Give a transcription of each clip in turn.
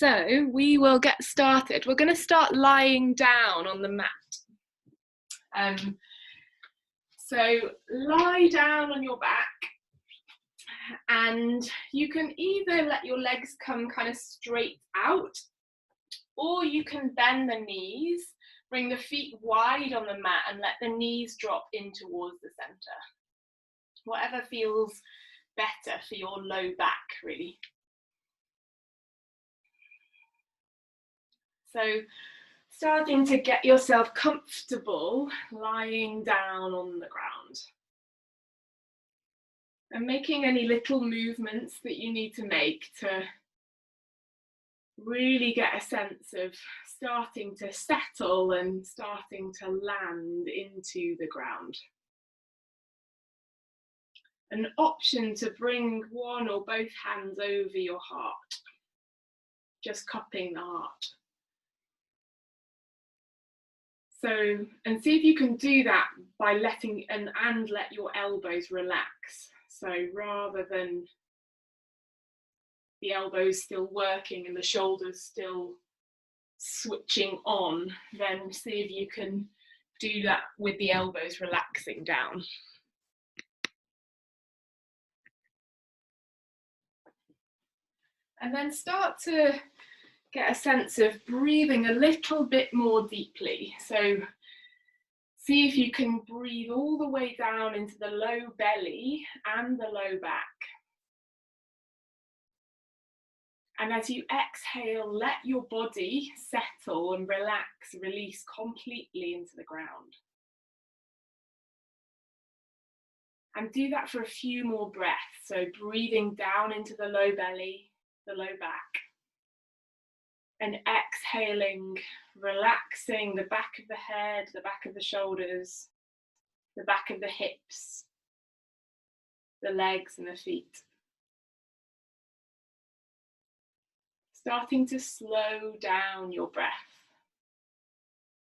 So we will get started. We're going to start lying down on the mat. So lie down on your back, and you can either let your legs come kind of straight out, or you can bend the knees, bring the feet wide on the mat and let the knees drop in towards the center. Whatever feels better for your low back, really. So starting to get yourself comfortable lying down on the ground. And making any little movements that you need to make to really get a sense of starting to settle and starting to land into the ground. An option to bring one or both hands over your heart, just cupping the heart. So, and see if you can do that by letting and let your elbows relax. So rather than the elbows still working and the shoulders still switching on, then see if you can do that with the elbows relaxing down. And then start to get a sense of breathing a little bit more deeply. So see if you can breathe all the way down into the low belly and the low back. And as you exhale, let your body settle and relax, release completely into the ground. And do that for a few more breaths. So breathing down into the low belly, the low back. And exhaling, relaxing the back of the head, the back of the shoulders, the back of the hips, the legs and the feet. Starting to slow down your breath,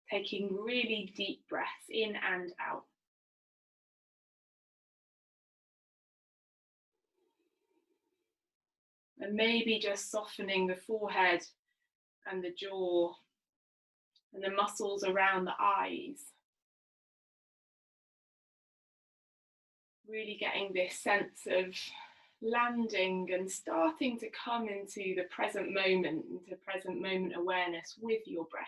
taking really deep breaths in and out. And maybe just softening the forehead and the jaw and the muscles around the eyes. Really getting this sense of landing and starting to come into the present moment, into present moment awareness with your breath.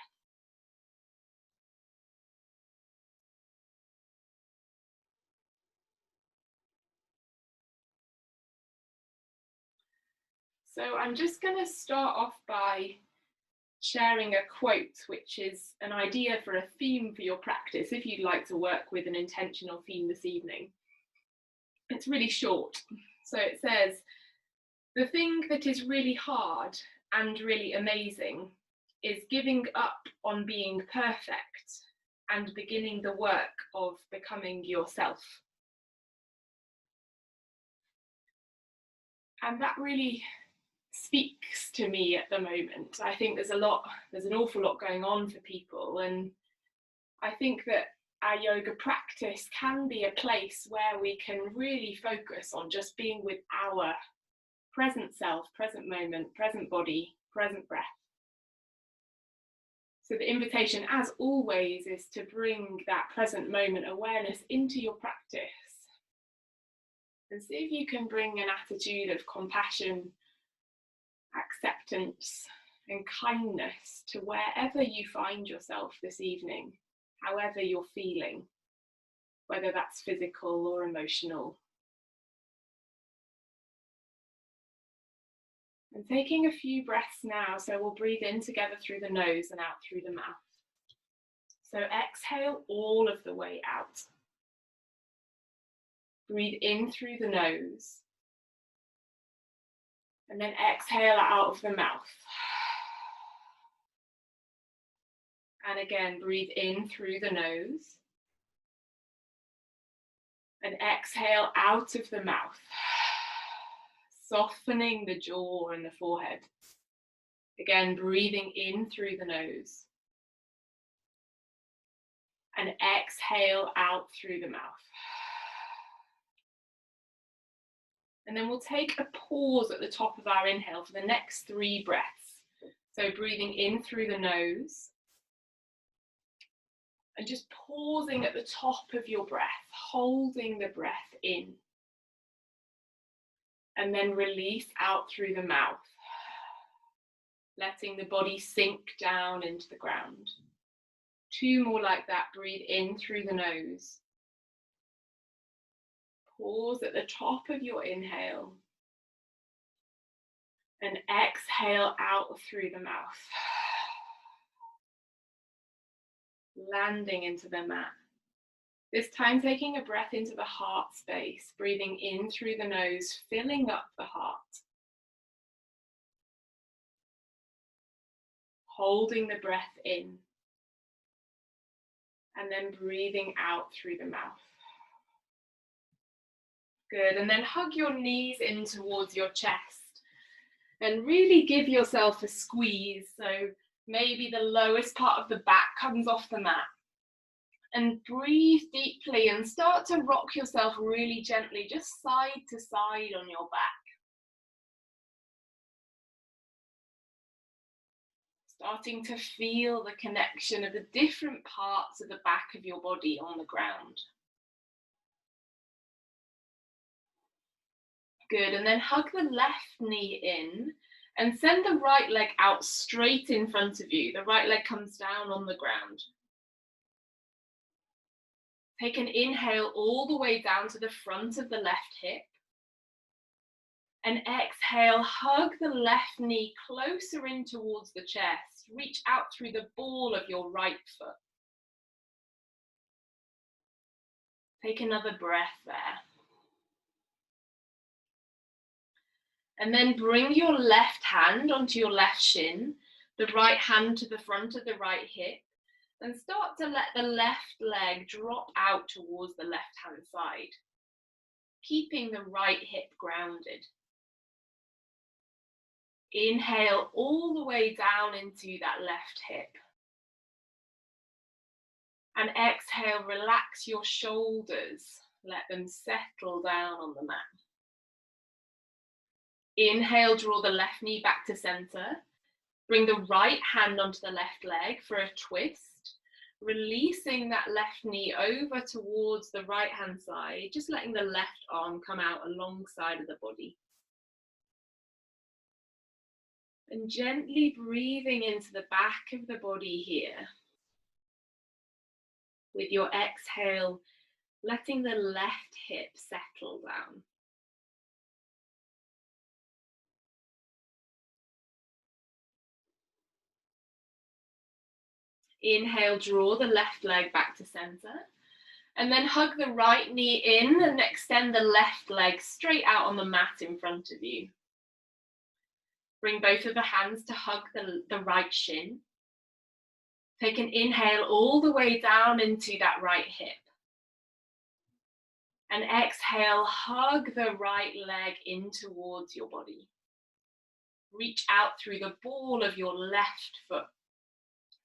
So I'm just going to start off by sharing a quote, which is an idea for a theme for your practice, if you'd like to work with an intentional theme this evening. It's really short. So it says, "The thing that is really hard and really amazing is giving up on being perfect and beginning the work of becoming yourself." And that really speaks to me at the moment. I think there's an awful lot going on for people, and I think that our yoga practice can be a place where we can really focus on just being with our present self, present moment, present body, present breath. So the invitation, as always, is to bring that present moment awareness into your practice. And see if you can bring an attitude of compassion, acceptance, and kindness to wherever you find yourself this evening, however you're feeling, whether that's physical or emotional. And taking a few breaths now, so we'll breathe in together through the nose and out through the mouth. So exhale all of the way out. Breathe in through the nose. And then exhale out of the mouth. And again, breathe in through the nose. And exhale out of the mouth, softening the jaw and the forehead. Again, breathing in through the nose. And exhale out through the mouth. And then we'll take a pause at the top of our inhale for the next 3 breaths. So breathing in through the nose and just pausing at the top of your breath, holding the breath in. And then release out through the mouth, letting the body sink down into the ground. 2 more like that. Breathe in through the nose. Pause at the top of your inhale. And exhale out through the mouth. Landing into the mat. This time taking a breath into the heart space, breathing in through the nose, filling up the heart. Holding the breath in. And then breathing out through the mouth. Good, and then hug your knees in towards your chest. And really give yourself a squeeze. So maybe the lowest part of the back comes off the mat. And breathe deeply and start to rock yourself really gently, just side to side on your back. Starting to feel the connection of the different parts of the back of your body on the ground. Good, and then hug the left knee in and send the right leg out straight in front of you. The right leg comes down on the ground. Take an inhale all the way down to the front of the left hip. And exhale, hug the left knee closer in towards the chest. Reach out through the ball of your right foot. Take another breath there. And then bring your left hand onto your left shin, the right hand to the front of the right hip, and start to let the left leg drop out towards the left hand side, keeping the right hip grounded. Inhale all the way down into that left hip. And exhale, relax your shoulders. Let them settle down on the mat. Inhale, draw the left knee back to center. Bring the right hand onto the left leg for a twist. Releasing that left knee over towards the right hand side, just letting the left arm come out alongside of the body. And gently breathing into the back of the body here. With your exhale, letting the left hip settle down. Inhale, draw the left leg back to center. And then hug the right knee in and extend the left leg straight out on the mat in front of you. Bring both of the hands to hug the right shin. Take an inhale all the way down into that right hip. And exhale, hug the right leg in towards your body. Reach out through the ball of your left foot,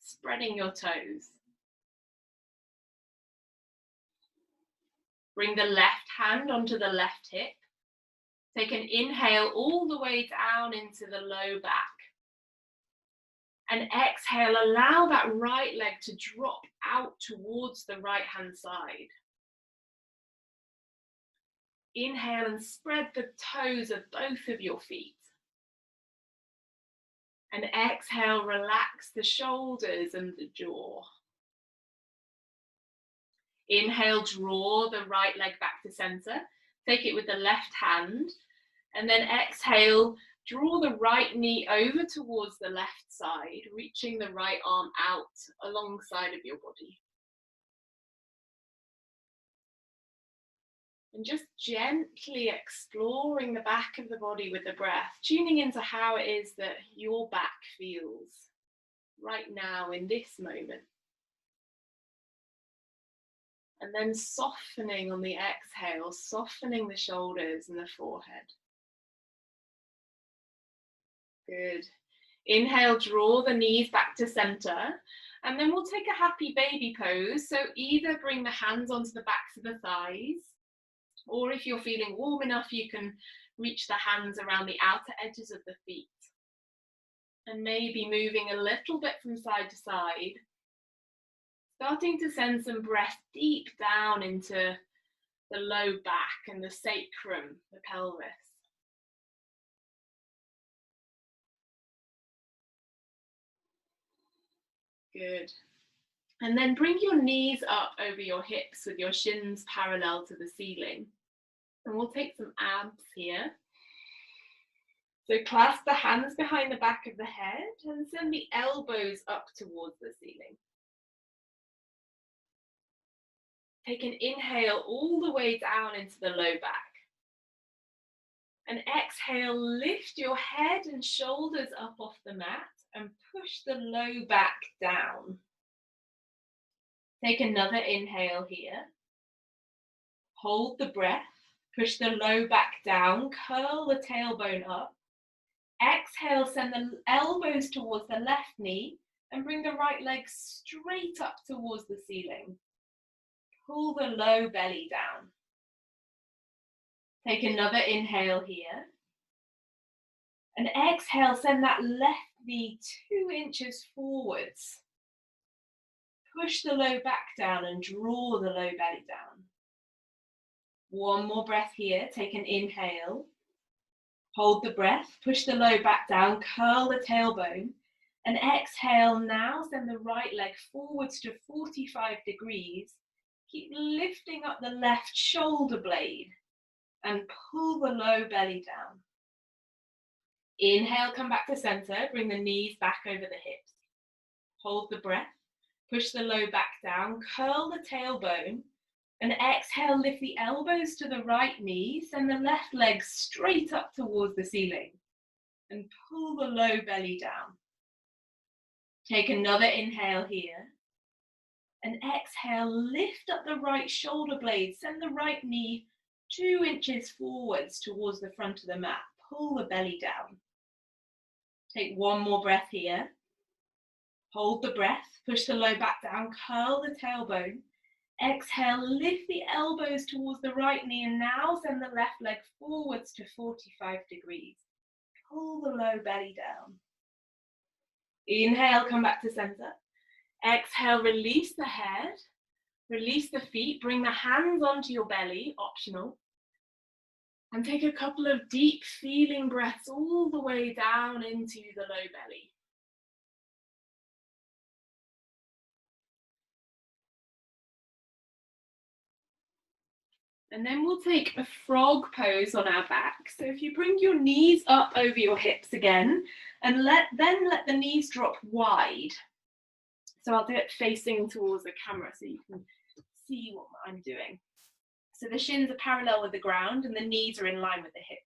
spreading your toes. Bring the left hand onto the left hip. Take an inhale all the way down into the low back. And exhale, allow that right leg to drop out towards the right hand side. Inhale and spread the toes of both of your feet. And exhale, relax the shoulders and the jaw. Inhale, draw the right leg back to center. Take it with the left hand. And then exhale, draw the right knee over towards the left side, reaching the right arm out alongside of your body. And just gently exploring the back of the body with the breath, tuning into how it is that your back feels right now in this moment. And then softening on the exhale, softening the shoulders and the forehead. Good. Inhale, draw the knees back to center. And then we'll take a happy baby pose. So either bring the hands onto the backs of the thighs, or if you're feeling warm enough, you can reach the hands around the outer edges of the feet. And maybe moving a little bit from side to side, starting to send some breath deep down into the low back and the sacrum, the pelvis. Good. And then bring your knees up over your hips with your shins parallel to the ceiling. And we'll take some abs here. So clasp the hands behind the back of the head and send the elbows up towards the ceiling. Take an inhale all the way down into the low back. And exhale, lift your head and shoulders up off the mat and push the low back down. Take another inhale here. Hold the breath, push the low back down, curl the tailbone up. Exhale, send the elbows towards the left knee and bring the right leg straight up towards the ceiling. Pull the low belly down. Take another inhale here. And exhale, send that left knee 2 inches forwards. Push the low back down and draw the low belly down. One more breath here. Take an inhale. Hold the breath, push the low back down, curl the tailbone, and exhale. Now send the right leg forwards to 45 degrees. Keep lifting up the left shoulder blade and pull the low belly down. Inhale, come back to center, bring the knees back over the hips. Hold the breath, push the low back down, curl the tailbone, and exhale, lift the elbows to the right knee, send the left leg straight up towards the ceiling and pull the low belly down. Take another inhale here and exhale, lift up the right shoulder blade, send the right knee 2 inches forwards towards the front of the mat, pull the belly down. Take one more breath here. Hold the breath, push the low back down, curl the tailbone. Exhale, lift the elbows towards the right knee and now send the left leg forwards to 45 degrees. Pull the low belly down. Inhale, come back to center. Exhale, release the head, release the feet, bring the hands onto your belly, optional. And take a couple of deep feeling breaths all the way down into the low belly. And then we'll take a frog pose on our back. So if you bring your knees up over your hips again, and let the knees drop wide. So I'll do it facing towards the camera so you can see what I'm doing. So the shins are parallel with the ground and the knees are in line with the hips.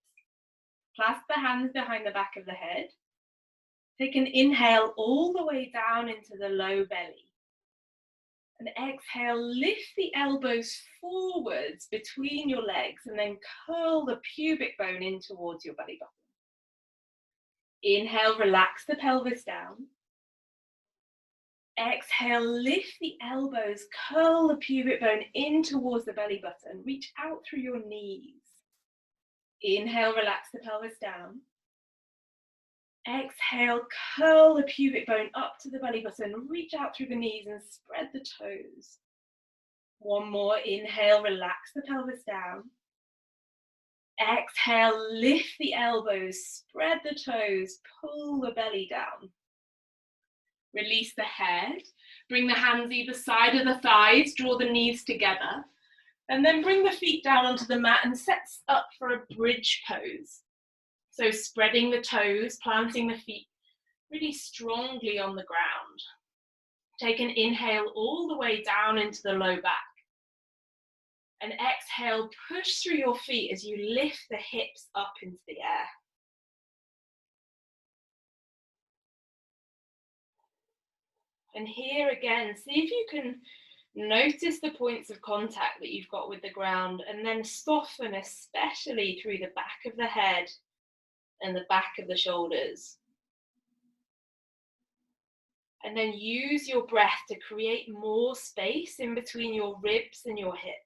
Clasp the hands behind the back of the head. Take an inhale all the way down into the low belly. And exhale, lift the elbows forwards between your legs and then curl the pubic bone in towards your belly button. Inhale, relax the pelvis down. Exhale, lift the elbows, curl the pubic bone in towards the belly button. Reach out through your knees. Inhale, relax the pelvis down. Exhale, curl the pubic bone up to the belly button. Reach out through the knees and spread the toes. One more. Inhale, relax the pelvis down. Exhale, lift the elbows, spread the toes, pull the belly down. Release the head. Bring the hands either side of the thighs, draw the knees together. And then bring the feet down onto the mat and set up for a bridge pose. So spreading the toes, planting the feet really strongly on the ground. Take an inhale all the way down into the low back. And exhale, push through your feet as you lift the hips up into the air. And here again, see if you can notice the points of contact that you've got with the ground and then soften, especially through the back of the head and the back of the shoulders. And then use your breath to create more space in between your ribs and your hips.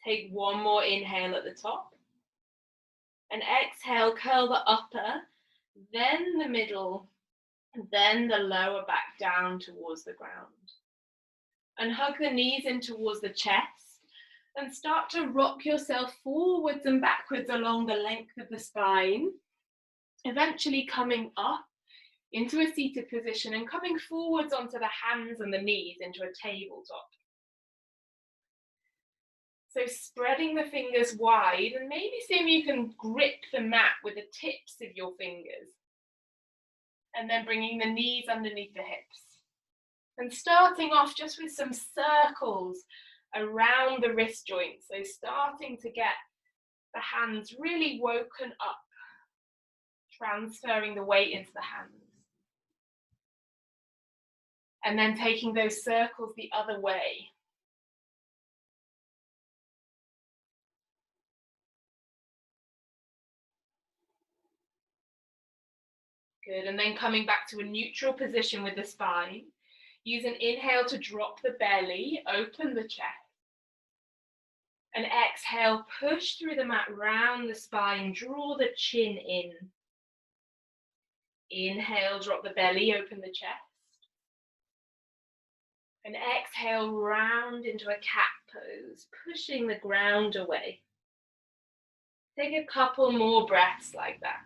Take one more inhale at the top. And exhale, curl the upper, then the middle, then the lower back down towards the ground. And hug the knees in towards the chest and start to rock yourself forwards and backwards along the length of the spine, eventually coming up into a seated position and coming forwards onto the hands and the knees into a tabletop. So spreading the fingers wide and maybe seeing if you can grip the mat with the tips of your fingers. And then bringing the knees underneath the hips. And starting off just with some circles around the wrist joints. So starting to get the hands really woken up, transferring the weight into the hands. And then taking those circles the other way. Good, and then coming back to a neutral position with the spine. Use an inhale to drop the belly, open the chest. And exhale, push through the mat, round the spine, draw the chin in. Inhale, drop the belly, open the chest. And exhale, round into a cat pose, pushing the ground away. Take a couple more breaths like that.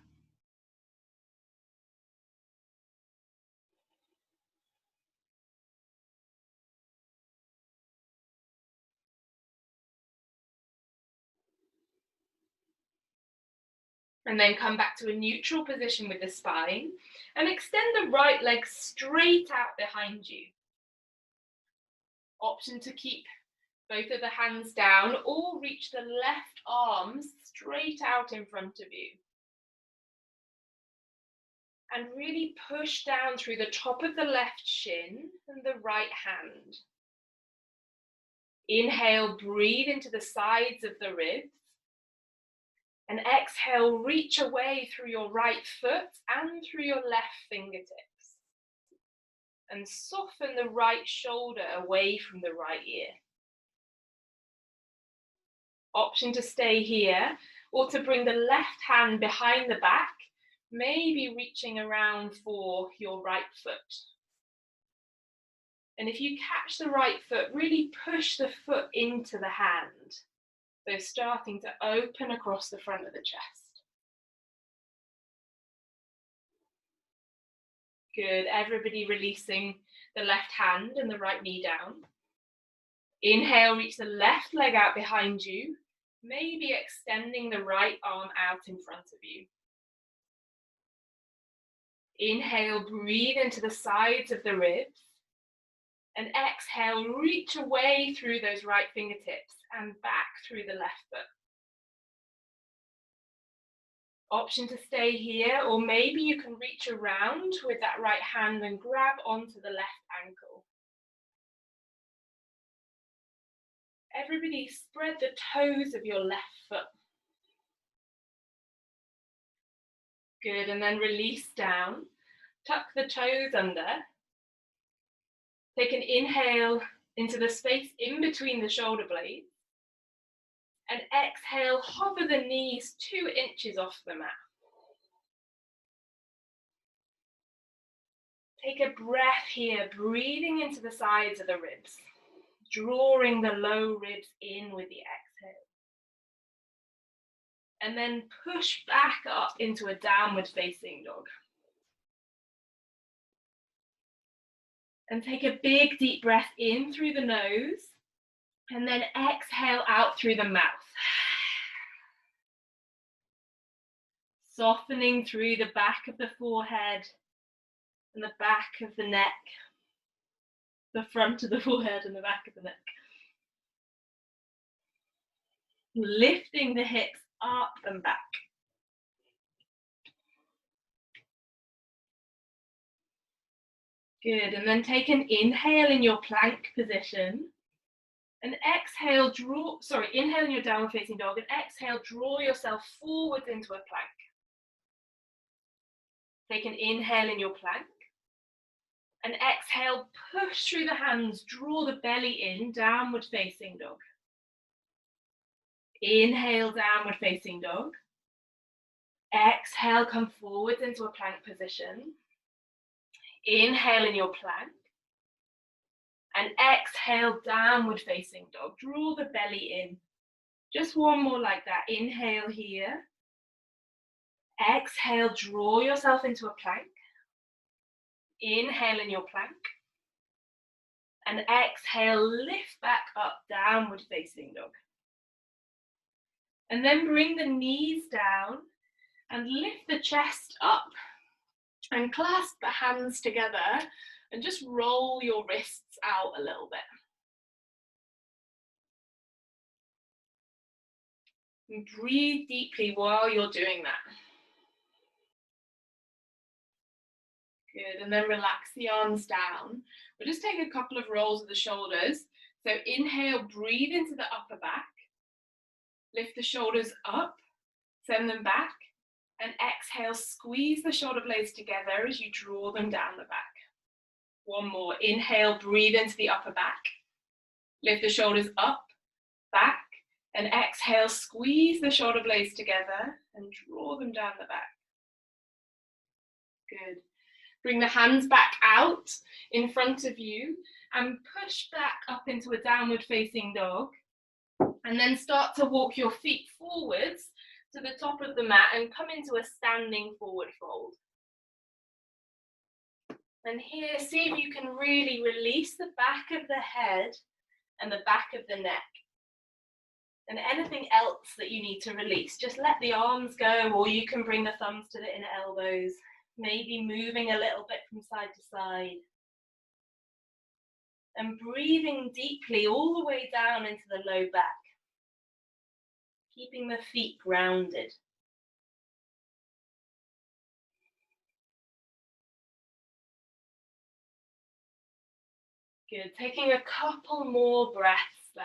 And then come back to a neutral position with the spine and extend the right leg straight out behind you. Option to keep both of the hands down or reach the left arms straight out in front of you. And really push down through the top of the left shin and the right hand. Inhale, breathe into the sides of the ribs. And exhale, reach away through your right foot and through your left fingertips. And soften the right shoulder away from the right ear. Option to stay here or to bring the left hand behind the back, maybe reaching around for your right foot. And if you catch the right foot, really push the foot into the hand. So starting to open across the front of the chest. Good, everybody releasing the left hand and the right knee down. Inhale, reach the left leg out behind you, maybe extending the right arm out in front of you. Inhale, breathe into the sides of the ribs. And exhale, reach away through those right fingertips and back through the left foot. Option to stay here, or maybe you can reach around with that right hand and grab onto the left ankle. Everybody spread the toes of your left foot. Good, and then release down. Tuck the toes under. Take an inhale into the space in between the shoulder blades. And exhale, hover the knees 2 inches off the mat. Take a breath here, breathing into the sides of the ribs, drawing the low ribs in with the exhale. And then push back up into a downward facing dog. And take a big deep breath in through the nose, and then exhale out through the mouth. Softening through the back of the forehead and the back of the neck, the front of the forehead and the back of the neck. Lifting the hips up and back. Good, and then take an inhale in your plank position. And exhale, inhale in your downward facing dog, and exhale, draw yourself forwards into a plank. Take an inhale in your plank. And exhale, push through the hands, draw the belly in, downward facing dog. Inhale, downward facing dog. Exhale, come forwards into a plank position. Inhale in your plank. And exhale, downward facing dog. Draw the belly in. Just one more like that. Inhale here. Exhale, draw yourself into a plank. Inhale in your plank. And exhale, lift back up, downward facing dog. And then bring the knees down and lift the chest up. And clasp the hands together and just roll your wrists out a little bit. And breathe deeply while you're doing that. Good, and then relax the arms down. We'll just take a couple of rolls of the shoulders. So inhale, breathe into the upper back. Lift the shoulders up, send them back. And exhale, squeeze the shoulder blades together as you draw them down the back. One more. Inhale, breathe into the upper back. Lift the shoulders up, back. And exhale, squeeze the shoulder blades together and draw them down the back. Good. Bring the hands back out in front of you and push back up into a downward facing dog. And then start to walk your feet forwards to the top of the mat and come into a standing forward fold. And here, see if you can really release the back of the head and the back of the neck. And anything else that you need to release, just let the arms go, or you can bring the thumbs to the inner elbows, maybe moving a little bit from side to side. And breathing deeply all the way down into the low back, keeping the feet grounded. Good, taking a couple more breaths there.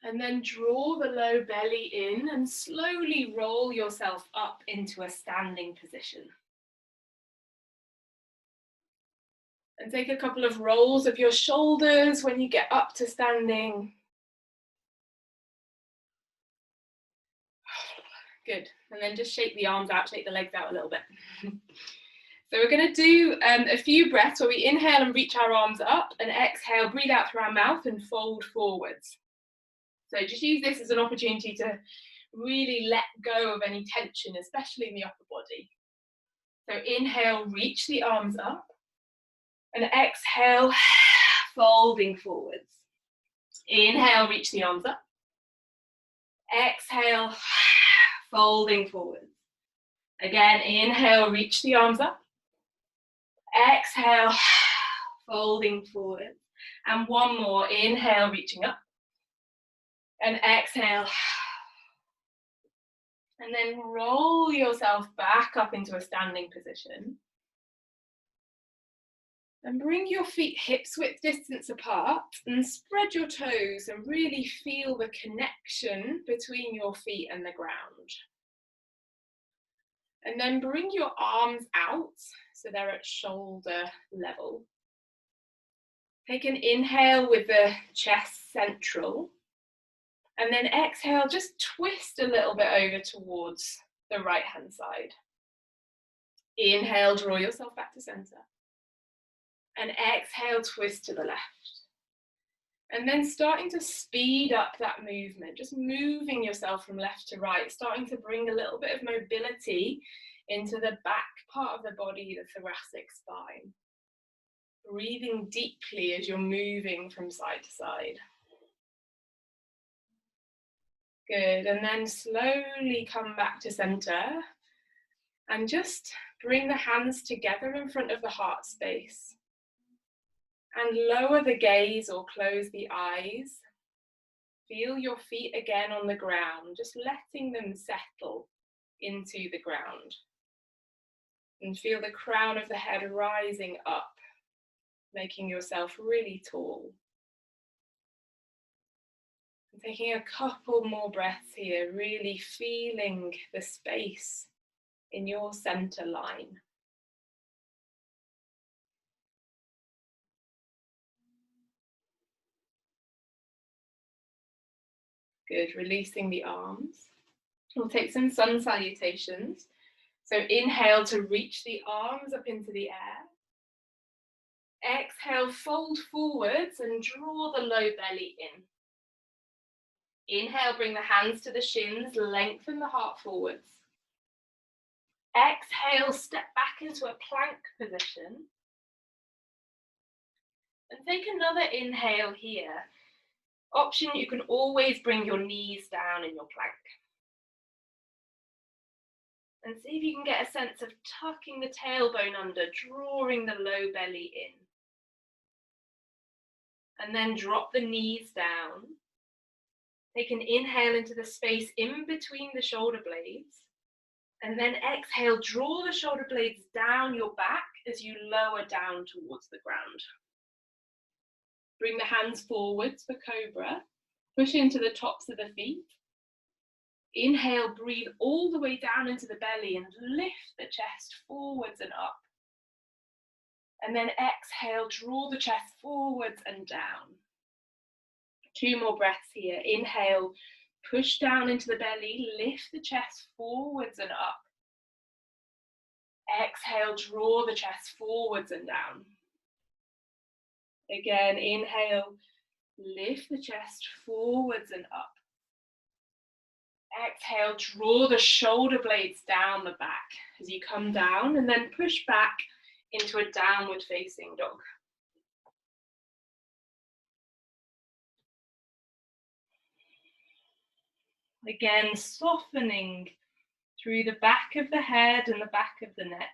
And then draw the low belly in and slowly roll yourself up into a standing position. And take a couple of rolls of your shoulders when you get up to standing. Good, and then just shake the arms out, shake the legs out a little bit. So we're going to do a few breaths where we inhale and reach our arms up, and exhale, breathe out through our mouth and fold forwards. So just use this as an opportunity to really let go of any tension, especially in the upper body. So inhale, reach the arms up, and exhale, folding forwards. Inhale, reach the arms up. Exhale, folding forwards. Again, inhale, reach the arms up. Exhale, folding forwards. And one more, inhale, reaching up. And exhale. And then roll yourself back up into a standing position. And bring your feet hips width distance apart and spread your toes and really feel the connection between your feet and the ground. And then bring your arms out so they're at shoulder level. Take an inhale with the chest central. And then exhale, just twist a little bit over towards the right hand side. Inhale, draw yourself back to center. And exhale, twist to the left. And then starting to speed up that movement, just moving yourself from left to right, starting to bring a little bit of mobility into the back part of the body, the thoracic spine. Breathing deeply as you're moving from side to side. Good, and then slowly come back to center and just bring the hands together in front of the heart space. And lower the gaze or close the eyes. Feel your feet again on the ground, just letting them settle into the ground. And feel the crown of the head rising up, making yourself really tall. And taking a couple more breaths here, really feeling the space in your center line. Good, releasing the arms. We'll take some sun salutations. So inhale to reach the arms up into the air. Exhale, fold forwards and draw the low belly in. Inhale, bring the hands to the shins, lengthen the heart forwards. Exhale, step back into a plank position. And take another inhale here. Option, you can always bring your knees down in your plank. And see if you can get a sense of tucking the tailbone under, drawing the low belly in. And then drop the knees down. Take an inhale into the space in between the shoulder blades. And then exhale, draw the shoulder blades down your back as you lower down towards the ground. Bring the hands forwards for cobra. Push into the tops of the feet. Inhale, breathe all the way down into the belly and lift the chest forwards and up. And then exhale, draw the chest forwards and down. 2 more breaths here. Inhale, push down into the belly, lift the chest forwards and up. Exhale, draw the chest forwards and down. Again, inhale, lift the chest forwards and up. Exhale, draw the shoulder blades down the back as you come down and then push back into a downward facing dog. Again, softening through the back of the head and the back of the neck.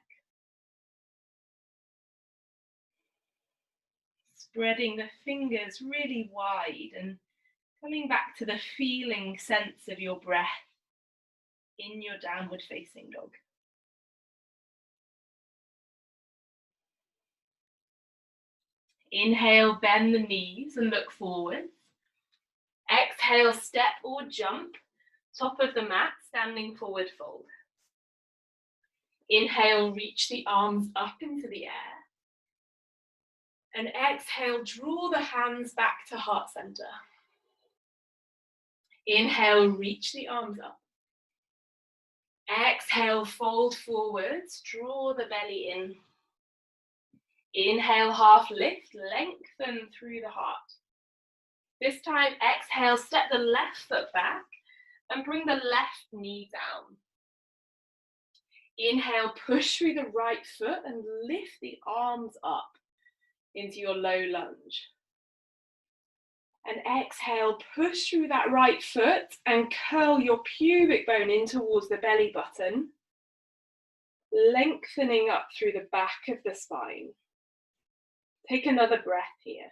Spreading the fingers really wide and coming back to the feeling sense of your breath in your downward facing dog. Inhale, bend the knees and look forwards. Exhale, step or jump, top of the mat, standing forward fold. Inhale, reach the arms up into the air. And exhale, draw the hands back to heart center. Inhale, reach the arms up. Exhale, fold forwards, draw the belly in. Inhale, half lift, lengthen through the heart. This time, exhale, step the left foot back and bring the left knee down. Inhale, push through the right foot and lift the arms up into your low lunge. And exhale, push through that right foot and curl your pubic bone in towards the belly button, lengthening up through the back of the spine. Take another breath here.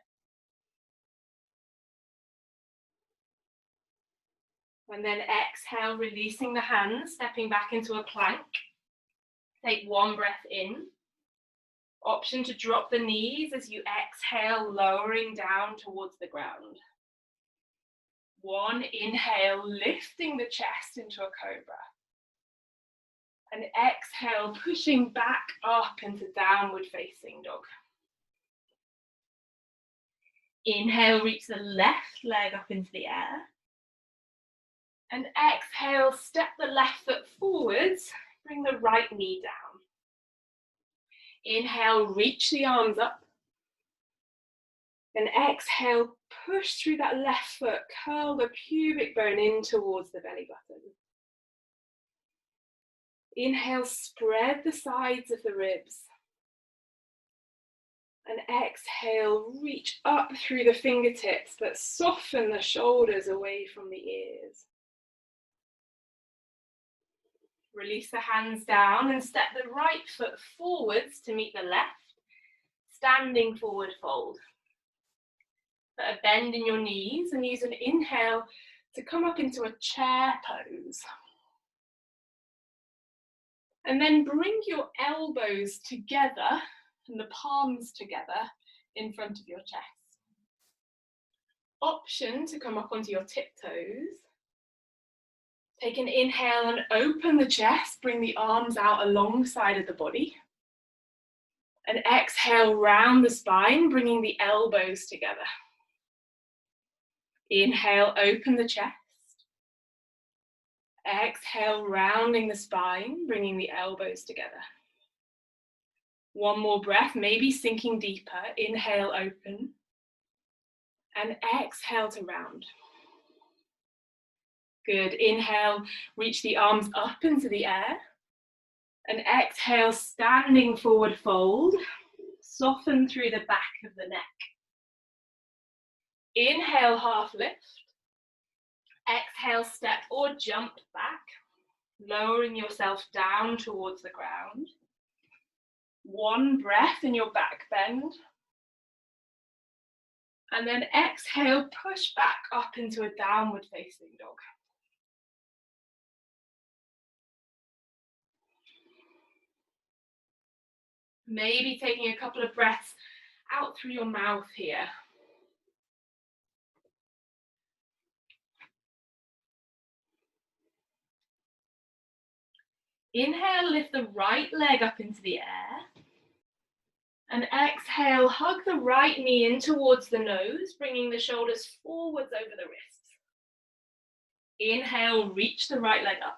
And then exhale, releasing the hands, stepping back into a plank. Take 1 breath in. Option to drop the knees as you exhale, lowering down towards the ground. 1, inhale, lifting the chest into a cobra. And exhale, pushing back up into downward facing dog. Inhale, reach the left leg up into the air. And exhale, step the left foot forwards, bring the right knee down. Inhale, reach the arms up. And exhale, push through that left foot, curl the pubic bone in towards the belly button. Inhale, spread the sides of the ribs. And exhale, reach up through the fingertips, but soften the shoulders away from the ears. Release the hands down and step the right foot forwards to meet the left, standing forward fold. Put a bend in your knees and use an inhale to come up into a chair pose. And then bring your elbows together and the palms together in front of your chest. Option to come up onto your tiptoes. Take an inhale and open the chest, bring the arms out alongside of the body. And exhale, round the spine, bringing the elbows together. Inhale, open the chest. Exhale, rounding the spine, bringing the elbows together. One more breath, maybe sinking deeper. Inhale, open. And exhale to round. Good. Inhale, reach the arms up into the air. And exhale, standing forward fold. Soften through the back of the neck. Inhale, half lift. Exhale, step or jump back, lowering yourself down towards the ground. One breath in your back bend. And then exhale, push back up into a downward facing dog. Maybe taking a couple of breaths out through your mouth here. Inhale, lift the right leg up into the air. And exhale, hug the right knee in towards the nose, bringing the shoulders forwards over the wrists. Inhale, reach the right leg up.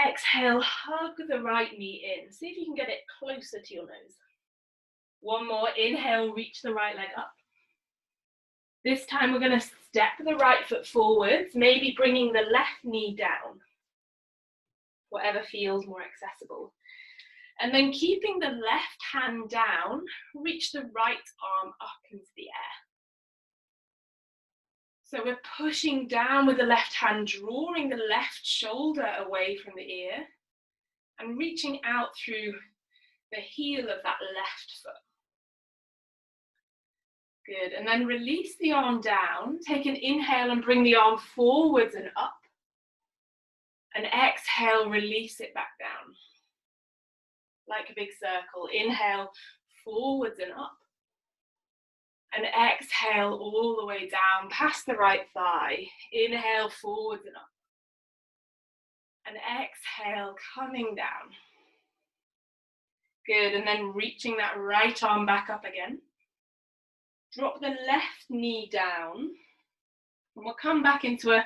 Exhale, hug the right knee in. See if you can get it closer to your nose. One more, inhale, reach the right leg up. This time we're going to step the right foot forwards, maybe bringing the left knee down. Whatever feels more accessible. And then keeping the left hand down, reach the right arm up into the air. So we're pushing down with the left hand, drawing the left shoulder away from the ear and reaching out through the heel of that left foot. Good, and then release the arm down, take an inhale and bring the arm forwards and up. And exhale, release it back down. Like a big circle. Inhale, forwards and up. And exhale all the way down, past the right thigh. Inhale, forwards and up. And exhale, coming down. Good, and then reaching that right arm back up again. Drop the left knee down. And we'll come back into a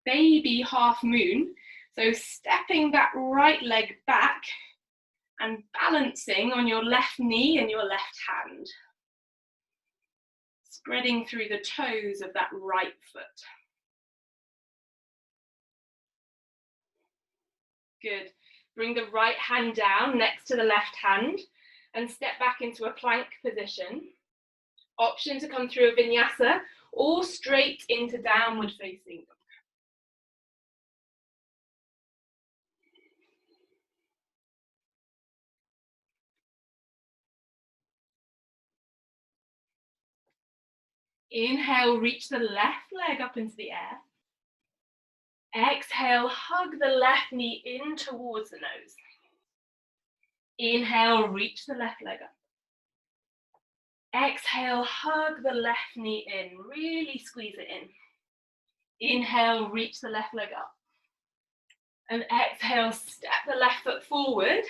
baby half moon. So stepping that right leg back and balancing on your left knee and your left hand. Spreading through the toes of that right foot. Good. Bring the right hand down next to the left hand and step back into a plank position. Option to come through a vinyasa or straight into downward facing dog. Inhale, reach the left leg up into the air. Exhale, hug the left knee in towards the nose. Inhale, reach the left leg up. Exhale, hug the left knee in, really squeeze it in. Inhale, reach the left leg up. And exhale, step the left foot forward.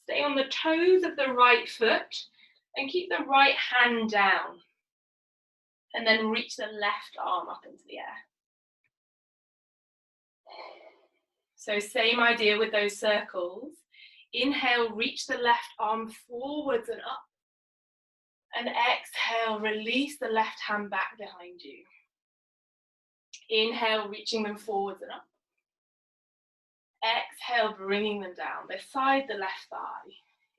Stay on the toes of the right foot and keep the right hand down. And then reach the left arm up into the air. So same idea with those circles. Inhale, reach the left arm forwards and up. And exhale, release the left hand back behind you. Inhale, reaching them forwards and up. Exhale, bringing them down beside the left thigh.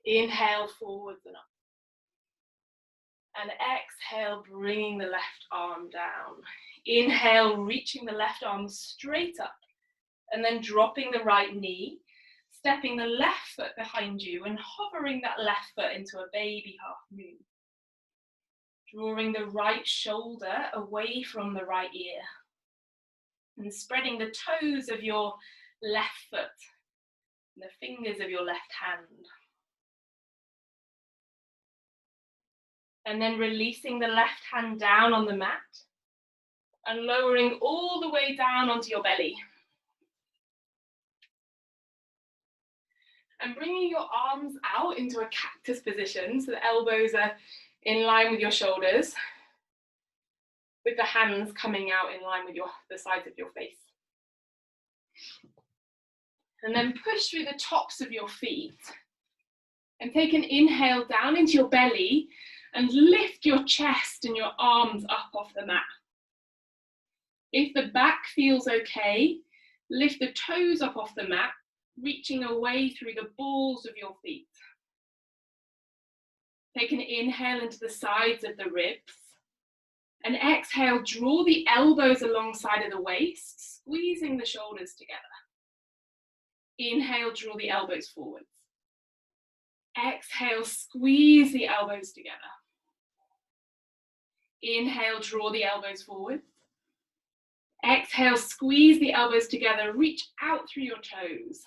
Inhale, forwards and up. And exhale, bringing the left arm down. Inhale, reaching the left arm straight up. And then dropping the right knee, stepping the left foot behind you and hovering that left foot into a baby half moon. Drawing the right shoulder away from the right ear. And spreading the toes of your left foot and the fingers of your left hand. And then releasing the left hand down on the mat and lowering all the way down onto your belly. And bringing your arms out into a cactus position so the elbows are in line with your shoulders, with the hands coming out in line with the sides of your face. And then push through the tops of your feet. And take an inhale down into your belly and lift your chest and your arms up off the mat. If the back feels okay, lift the toes up off the mat, reaching away through the balls of your feet. Take an inhale into the sides of the ribs. And exhale, draw the elbows alongside of the waist, squeezing the shoulders together. Inhale, draw the elbows forwards. Exhale, squeeze the elbows together. Inhale, draw the elbows forwards. Exhale, squeeze the elbows together, reach out through your toes.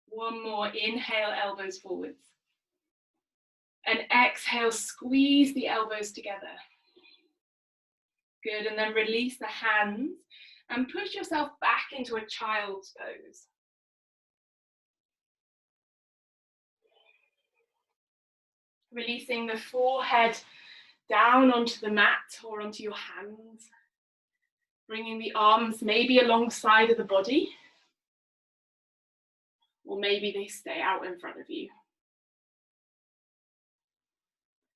One more, inhale, elbows forwards. And exhale, squeeze the elbows together. Good, and then release the hands and push yourself back into a child's pose. Releasing the forehead down onto the mat or onto your hands. Bringing the arms maybe alongside of the body. Or maybe they stay out in front of you.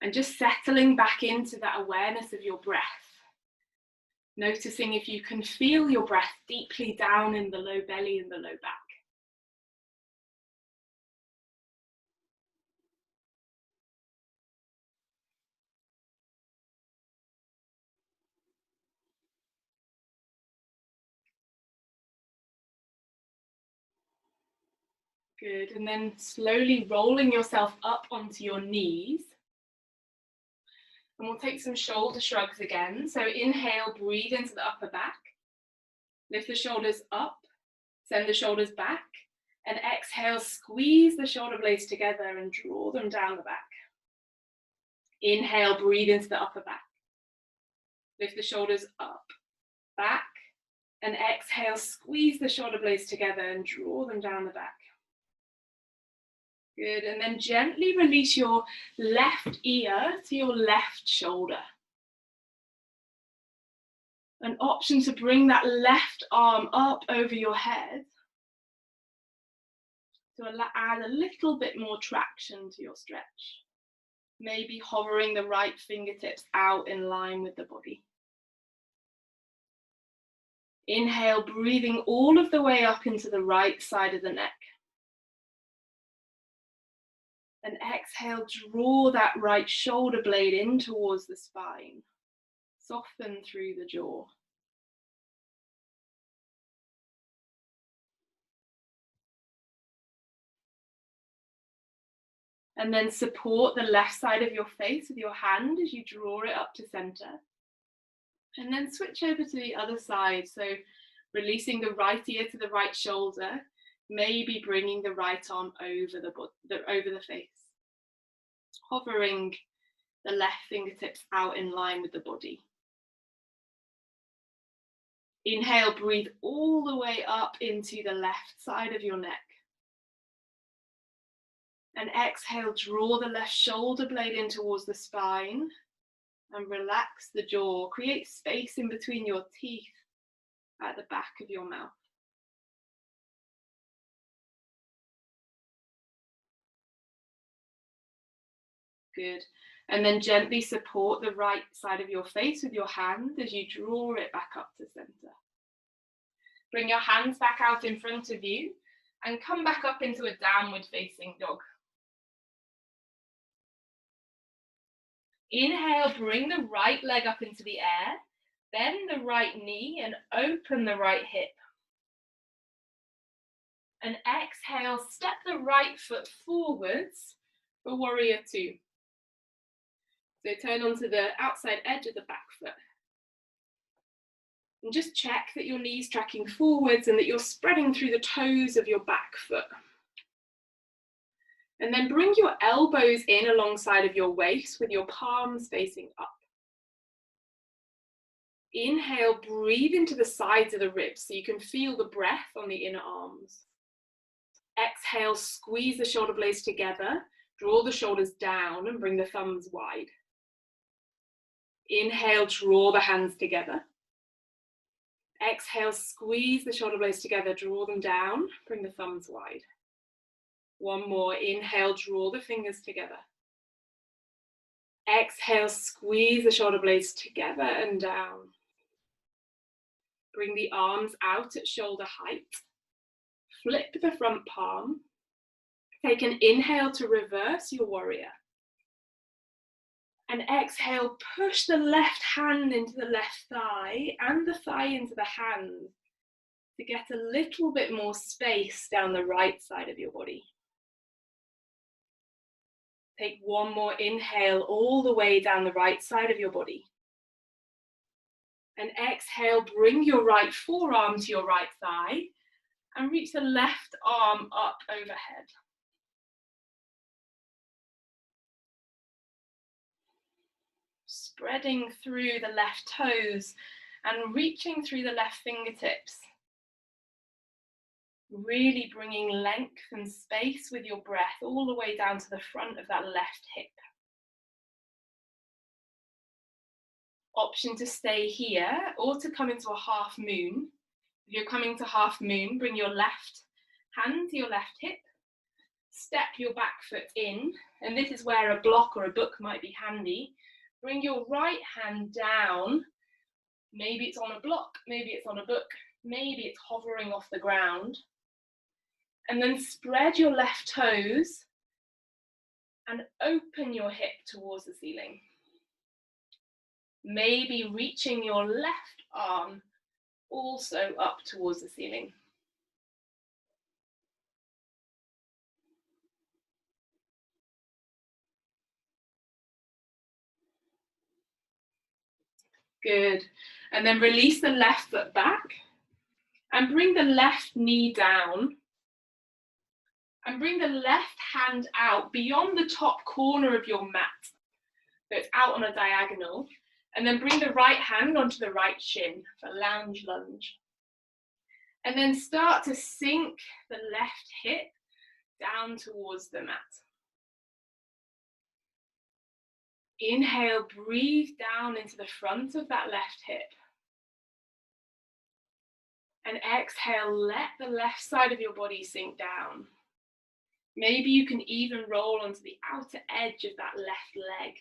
And just settling back into that awareness of your breath. Noticing if you can feel your breath deeply down in the low belly and the low back. Good, and then slowly rolling yourself up onto your knees. And we'll take some shoulder shrugs again. So inhale, breathe into the upper back. Lift the shoulders up, send the shoulders back. And exhale, squeeze the shoulder blades together and draw them down the back. Inhale, breathe into the upper back. Lift the shoulders up, back. And exhale, squeeze the shoulder blades together and draw them down the back. Good, and then gently release your left ear to your left shoulder. An option to bring that left arm up over your head to add a little bit more traction to your stretch. Maybe hovering the right fingertips out in line with the body. Inhale, breathing all of the way up into the right side of the neck. And exhale, draw that right shoulder blade in towards the spine. Soften through the jaw. And then support the left side of your face with your hand as you draw it up to center. And then switch over to the other side. So releasing the right ear to the right shoulder, maybe bringing the right arm over the face. Hovering the left fingertips out in line with the body. Inhale, breathe all the way up into the left side of your neck. And exhale, draw the left shoulder blade in towards the spine and relax the jaw. Create space in between your teeth at the back of your mouth. Good. And then gently support the right side of your face with your hand as you draw it back up to center. Bring your hands back out in front of you and come back up into a downward facing dog. Inhale, bring the right leg up into the air, bend the right knee and open the right hip. And exhale, step the right foot forwards for warrior two. So turn onto the outside edge of the back foot. And just check that your knee's tracking forwards and that you're spreading through the toes of your back foot. And then bring your elbows in alongside of your waist with your palms facing up. Inhale, breathe into the sides of the ribs so you can feel the breath on the inner arms. Exhale, squeeze the shoulder blades together, draw the shoulders down and bring the thumbs wide. Inhale, draw the hands together. Exhale, squeeze the shoulder blades together, draw them down, bring the thumbs wide. One more, inhale, draw the fingers together. Exhale, squeeze the shoulder blades together and down. Bring the arms out at shoulder height. Flip the front palm. Take an inhale to reverse your warrior. And exhale, push the left hand into the left thigh and the thigh into the hand to get a little bit more space down the right side of your body. Take one more inhale all the way down the right side of your body. And exhale, bring your right forearm to your right thigh and reach the left arm up overhead. Spreading through the left toes and reaching through the left fingertips. Really bringing length and space with your breath all the way down to the front of that left hip. Option to stay here or to come into a half moon. If you're coming to half moon, bring your left hand to your left hip. Step your back foot in, and this is where a block or a book might be handy. Bring your right hand down. Maybe it's on a block, maybe it's on a book, maybe it's hovering off the ground. And then spread your left toes and open your hip towards the ceiling. Maybe reaching your left arm also up towards the ceiling. Good. And then release the left foot back and bring the left knee down. And bring the left hand out beyond the top corner of your mat. So it's out on a diagonal. And then bring the right hand onto the right shin for lounge lunge. And then start to sink the left hip down towards the mat. Inhale, breathe down into the front of that left hip. And exhale, let the left side of your body sink down. Maybe you can even roll onto the outer edge of that left leg.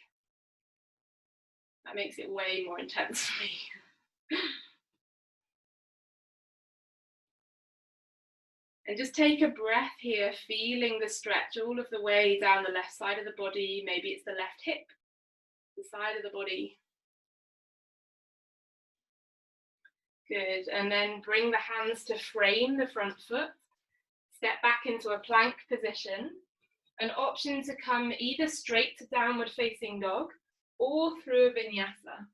That makes it way more intense for me. And just take a breath here, feeling the stretch all of the way down the left side of the body. Maybe it's the left hip, the side of the body. Good, and then bring the hands to frame the front foot. Step back into a plank position. An option to come either straight to downward facing dog or through a vinyasa.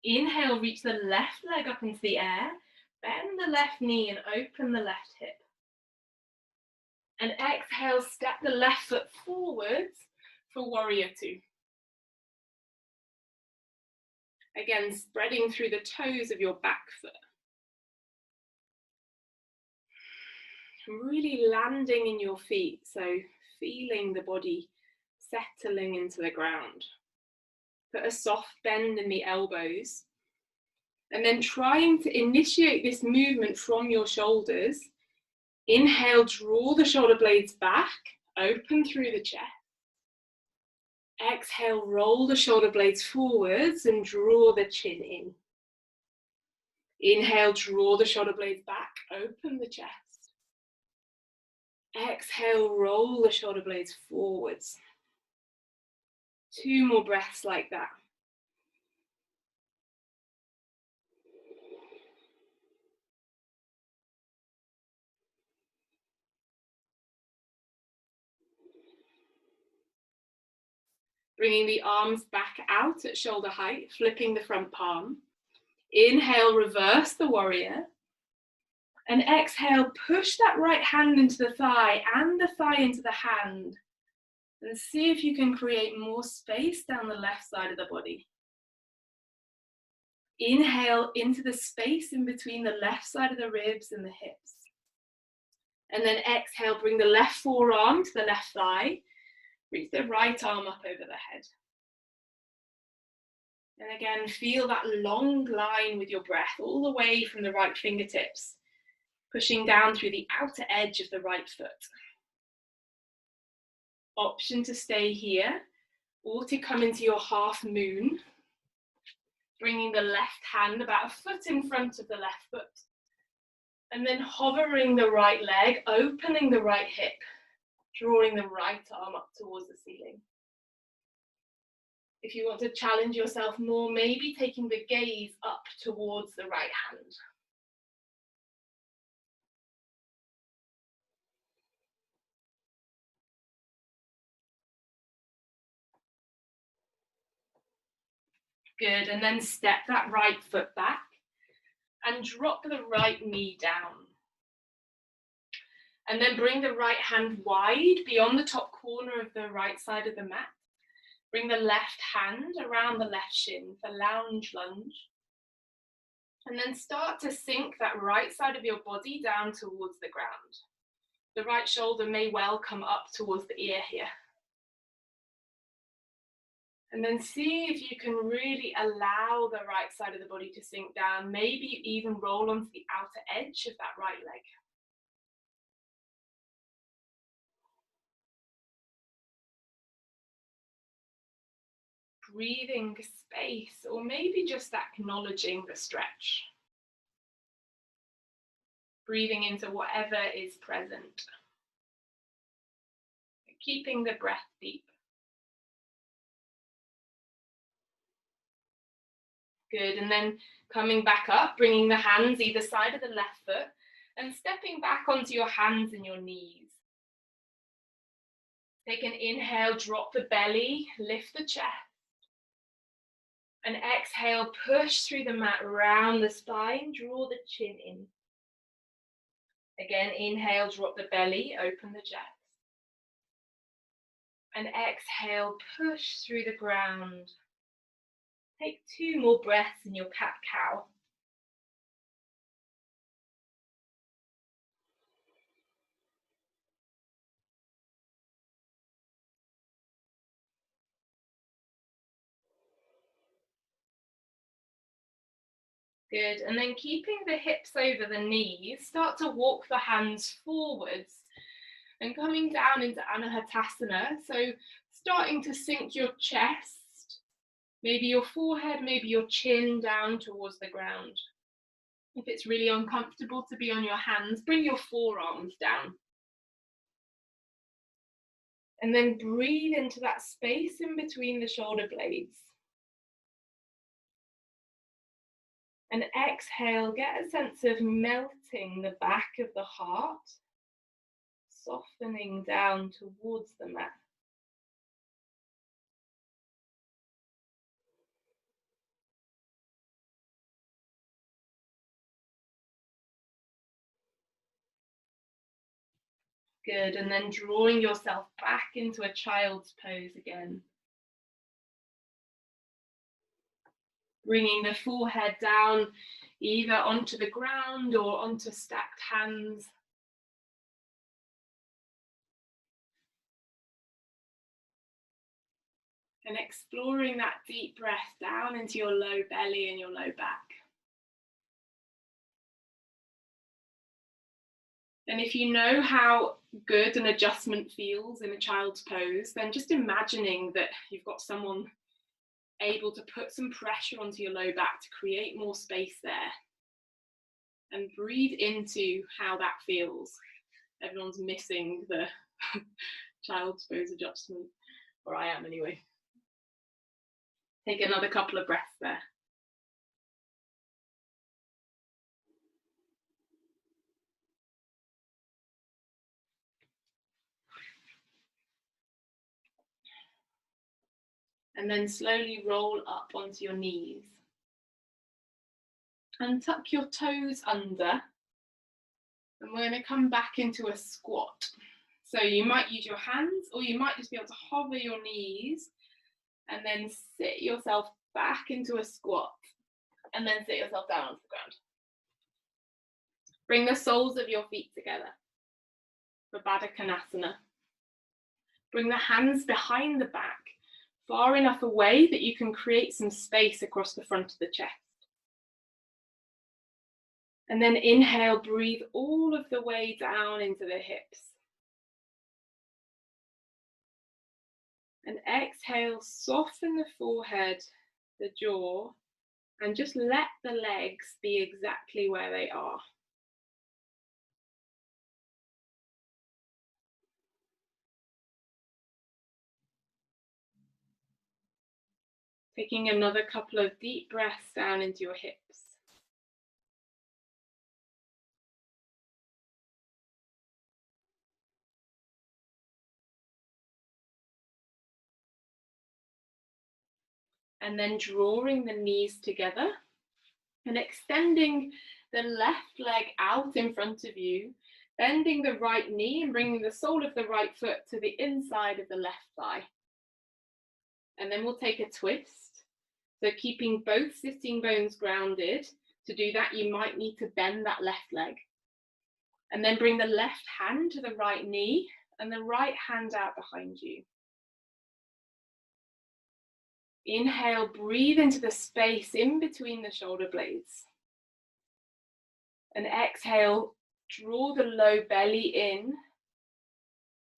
Inhale, reach the left leg up into the air. Bend the left knee and open the left hip. And exhale, step the left foot forwards for warrior two. Again, spreading through the toes of your back foot. Really landing in your feet, so feeling the body settling into the ground. Put a soft bend in the elbows. And then trying to initiate this movement from your shoulders. Inhale, draw the shoulder blades back, open through the chest. Exhale, roll the shoulder blades forwards and draw the chin in. Inhale, draw the shoulder blades back, open the chest. Exhale, roll the shoulder blades forwards. 2 more breaths like that. Bringing the arms back out at shoulder height, flipping the front palm. Inhale, reverse the warrior. And exhale, push that right hand into the thigh and the thigh into the hand. And see if you can create more space down the left side of the body. Inhale into the space in between the left side of the ribs and the hips. And then exhale, bring the left forearm to the left thigh. Reach the right arm up over the head. And again, feel that long line with your breath all the way from the right fingertips, pushing down through the outer edge of the right foot. Option to stay here or to come into your half moon, bringing the left hand about a foot in front of the left foot. And then hovering the right leg, opening the right hip, drawing the right arm up towards the ceiling. If you want to challenge yourself more, maybe taking the gaze up towards the right hand. Good, and then step that right foot back and drop the right knee down. And then bring the right hand wide beyond the top corner of the right side of the mat. Bring the left hand around the left shin for lounge lunge. And then start to sink that right side of your body down towards the ground. The right shoulder may well come up towards the ear here. And then see if you can really allow the right side of the body to sink down, maybe even roll onto the outer edge of that right leg. Breathing space, or maybe just acknowledging the stretch. Breathing into whatever is present. Keeping the breath deep. Good, and then coming back up, bringing the hands either side of the left foot and stepping back onto your hands and your knees. Take an inhale, drop the belly, lift the chest. And exhale, push through the mat, round the spine, draw the chin in. Again, inhale, drop the belly, open the chest. And exhale, push through the ground. Take 2 more breaths in your cat-cow. Good, and then keeping the hips over the knees, start to walk the hands forwards and coming down into Anahatasana. So starting to sink your chest, maybe your forehead, maybe your chin down towards the ground. If it's really uncomfortable to be on your hands, bring your forearms down. And then breathe into that space in between the shoulder blades. And exhale, get a sense of melting the back of the heart, softening down towards the mat. Good, and then drawing yourself back into a child's pose again. Bringing the forehead down either onto the ground or onto stacked hands. And exploring that deep breath down into your low belly and your low back. And if you know how good an adjustment feels in a child's pose, then just imagining that you've got someone able to put some pressure onto your low back to create more space there. And breathe into how that feels. Everyone's missing the child's pose adjustment, or I am anyway. Take another couple of breaths there. And then slowly roll up onto your knees. And tuck your toes under. And we're going to come back into a squat. So you might use your hands, or you might just be able to hover your knees and then sit yourself back into a squat and then sit yourself down onto the ground. Bring the soles of your feet together. for Baddha Konasana. Bring the hands behind the back, far enough away that you can create some space across the front of the chest. And then inhale, breathe all of the way down into the hips. And exhale, soften the forehead, the jaw, and just let the legs be exactly where they are. Taking another couple of deep breaths down into your hips. And then drawing the knees together and extending the left leg out in front of you, bending the right knee and bringing the sole of the right foot to the inside of the left thigh. And then we'll take a twist. So keeping both sitting bones grounded. To do that, you might need to bend that left leg. And then bring the left hand to the right knee and the right hand out behind you. Inhale, breathe into the space in between the shoulder blades. And exhale, draw the low belly in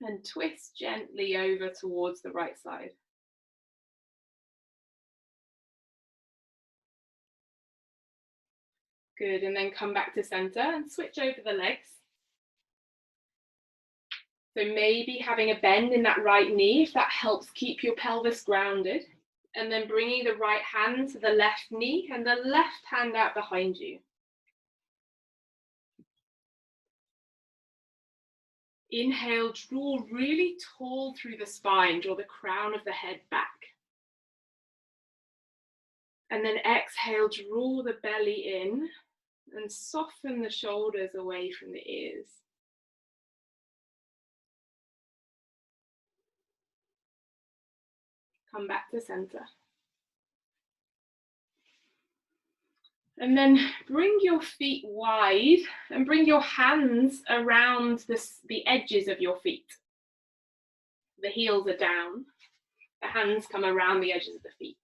and twist gently over towards the right side. Good, and then come back to center and switch over the legs. So maybe having a bend in that right knee, if that helps keep your pelvis grounded. And then bringing the right hand to the left knee and the left hand out behind you. Inhale, draw really tall through the spine, draw the crown of the head back. And then exhale, draw the belly in and soften the shoulders away from the ears. Come back to center. And then bring your feet wide and bring your hands around the edges of your feet. The heels are down. The hands come around the edges of the feet.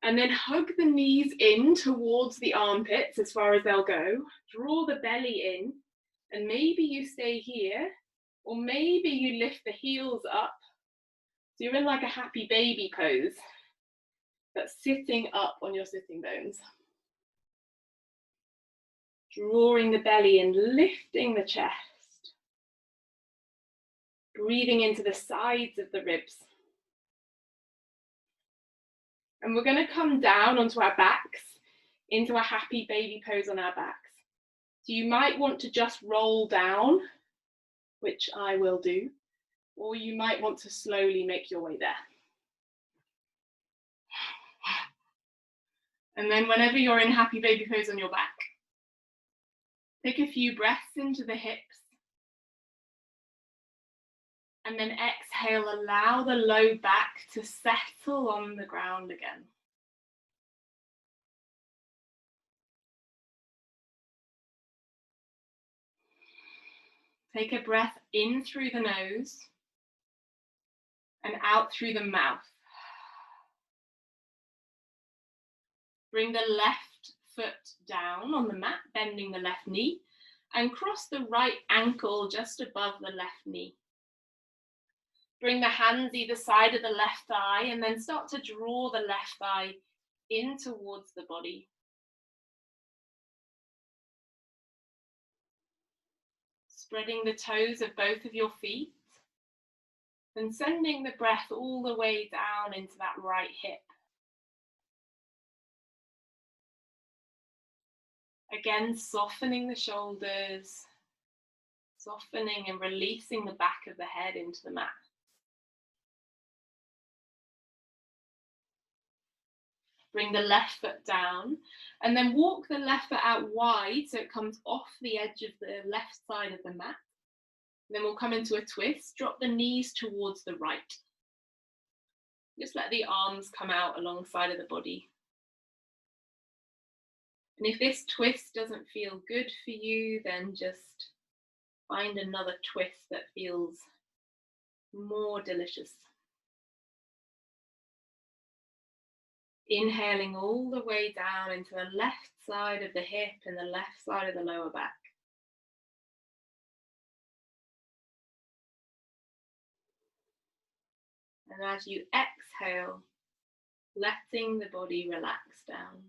And then hug the knees in towards the armpits as far as they'll go. Draw the belly in. And maybe you stay here, or maybe you lift the heels up. So you're in like a happy baby pose, but sitting up on your sitting bones. Drawing the belly in, lifting the chest. Breathing into the sides of the ribs. And we're going to come down onto our backs, into a happy baby pose on our backs. So you might want to just roll down, which I will do, or you might want to slowly make your way there. And then whenever you're in happy baby pose on your back, take a few breaths into the hips. And then exhale, allow the low back to settle on the ground again. Take a breath in through the nose and out through the mouth. Bring the left foot down on the mat, bending the left knee, and cross the right ankle just above the left knee. Bring the hands either side of the left thigh and then start to draw the left thigh in towards the body. Spreading the toes of both of your feet and sending the breath all the way down into that right hip. Again, softening the shoulders, softening and releasing the back of the head into the mat. Bring the left foot down and then walk the left foot out wide so it comes off the edge of the left side of the mat. Then we'll come into a twist, drop the knees towards the right. Just let the arms come out alongside of the body. And if this twist doesn't feel good for you, then just Find another twist that feels more delicious. Inhaling all the way down into the left side of the hip and the left side of the lower back. And as you exhale, letting the body relax down.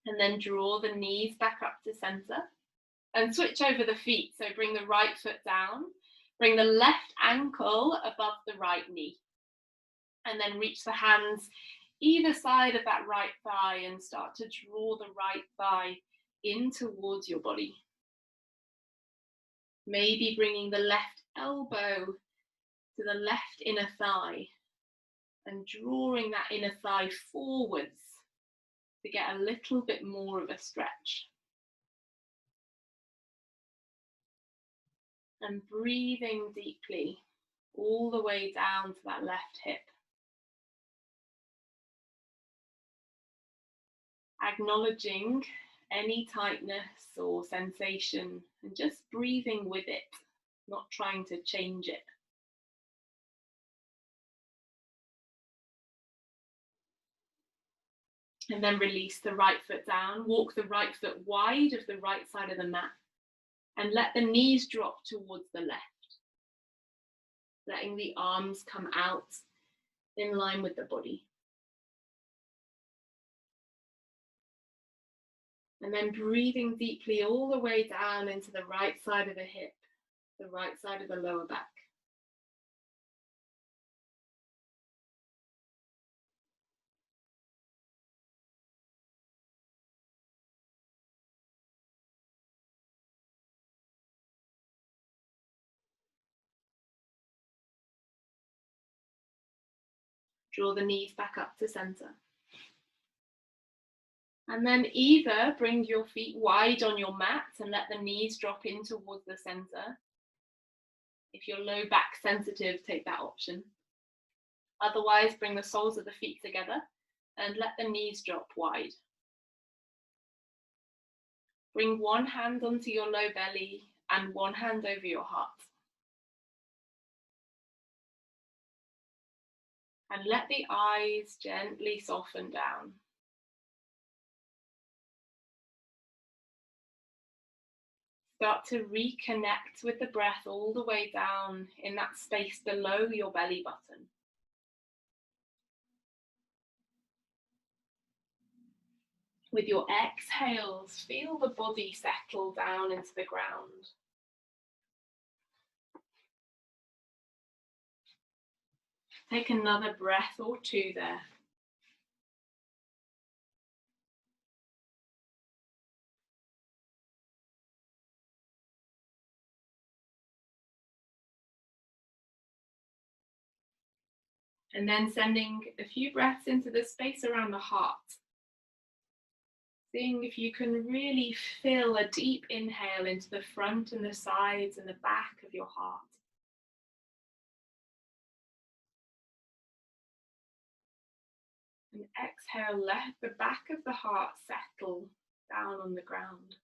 And then draw the knees back up to center and switch over the feet. So bring the right foot down, bring the left ankle above the right knee. And then reach the hands either side of that right thigh and start to draw the right thigh in towards your body. Maybe bringing the left elbow to the left inner thigh and drawing that inner thigh forwards to get a little bit more of a stretch. And breathing deeply all the way down to that left hip. Acknowledging any tightness or sensation and just breathing with it, not trying to change it. And then release the right foot down, walk the right foot wide of the right side of the mat and let the knees drop towards the left. Letting the arms come out in line with the body. And then breathing deeply all the way down into the right side of the hip, the right side of the lower back. Draw the knees back up to center. And then either bring your feet wide on your mat and let the knees drop in towards the center. If you're low back sensitive, take that option. Otherwise, bring the soles of the feet together and let the knees drop wide. Bring one hand onto your low belly and one hand over your heart. And let the eyes gently soften down. Start to reconnect with the breath all the way down in that space below your belly button. With your exhales, feel the body settle down into the ground. Take another breath or two there. And then sending a few breaths into the space around the heart. Seeing if you can really feel a deep inhale into the front and the sides and the back of your heart. And exhale, let the back of the heart settle down on the ground.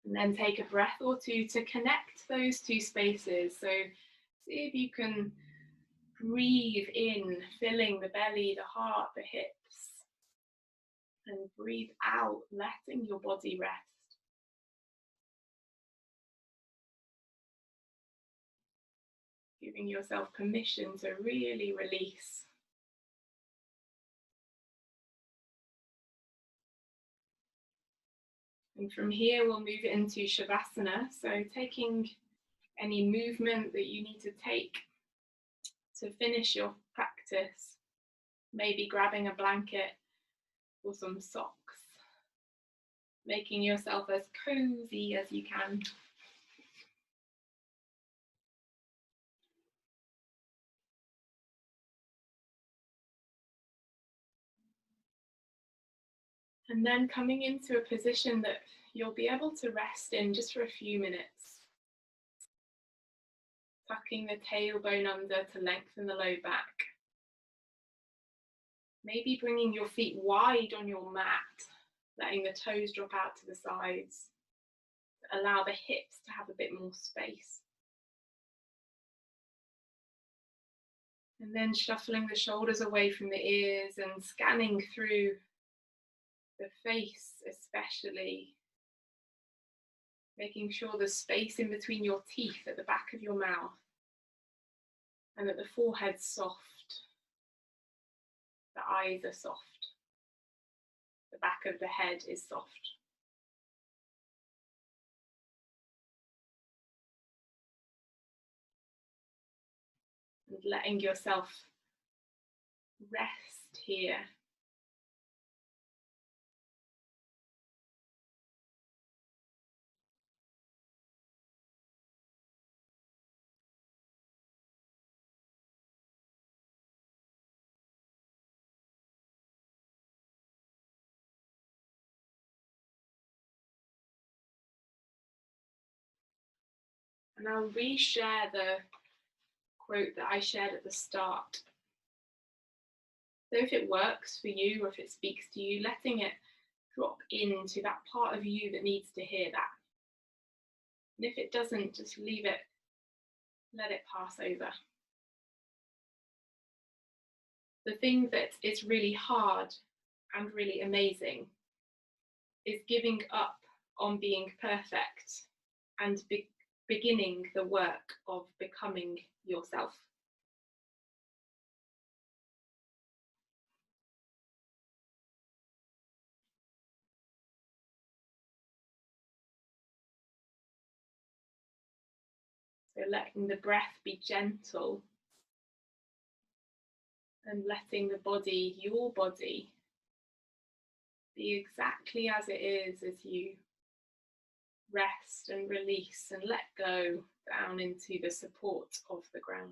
And then take a breath or two to connect those two spaces. So see if you can breathe in, filling the belly, the heart, the hips. And breathe out, letting your body rest. Giving yourself permission to really release. And from here, we'll move into Shavasana. So taking any movement that you need to take to finish your practice, maybe grabbing a blanket or some socks, making yourself as cozy as you can. And then coming into a position that you'll be able to rest in just for a few minutes. tucking the tailbone under to lengthen the low back. Maybe bringing your feet wide on your mat, letting the toes drop out to the sides. Allow the hips to have a bit more space. And then shuffling the shoulders away from the ears and scanning through the face especially, making sure there's space in between your teeth at the back of your mouth and that the forehead's soft, the eyes are soft, the back of the head is soft. And letting yourself rest here. And I'll reshare the quote that I shared at the start. So if it works for you, or if it speaks to you, letting it drop into that part of you that needs to hear that. And if it doesn't, just leave it, let it pass over. The thing that is really hard and really amazing is giving up on being perfect and beginning the work of becoming yourself. So letting the breath be gentle and letting the body, your body, be exactly as it is as you rest and release and let go down into the support of the ground.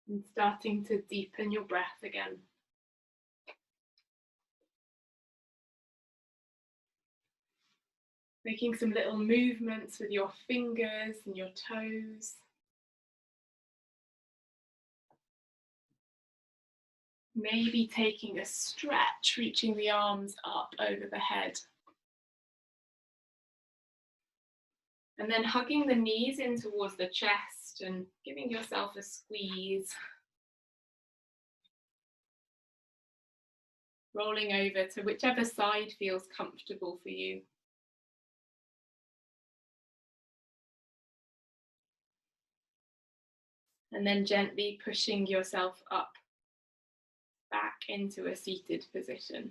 And starting to deepen your breath again. Making some little movements with your fingers and your toes. Maybe taking a stretch, reaching the arms up over the head. And then hugging the knees in towards the chest and giving yourself a squeeze. Rolling over to whichever side feels comfortable for you. And then gently pushing yourself up back into a seated position.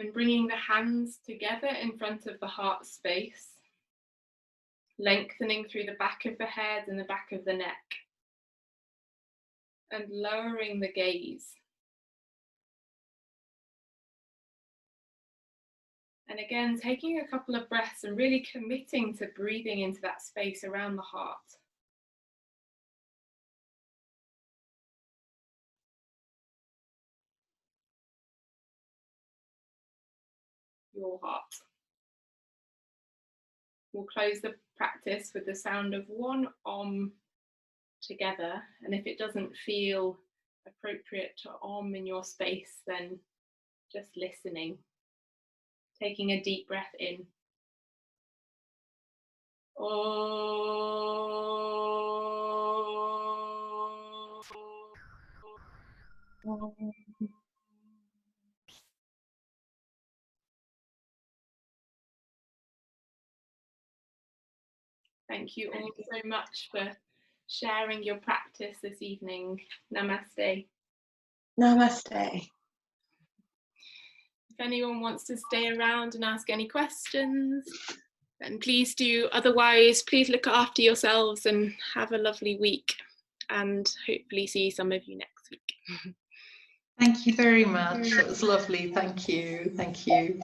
And bringing the hands together in front of the heart space, lengthening through the back of the head and the back of the neck, and lowering the gaze. And again, taking a couple of breaths and really committing to breathing into that space around the heart. your heart. We'll close the practice with the sound of one Om together, and if it doesn't feel appropriate to Om in your space, then just listening, taking a deep breath in. Thank you all so much for sharing your practice this evening. Namaste. Namaste. If anyone wants to stay around and ask any questions, then please do. Otherwise, please look after yourselves and have a lovely week, and hopefully see some of you next week. Thank you very much. It was lovely. Thank you. Thank you.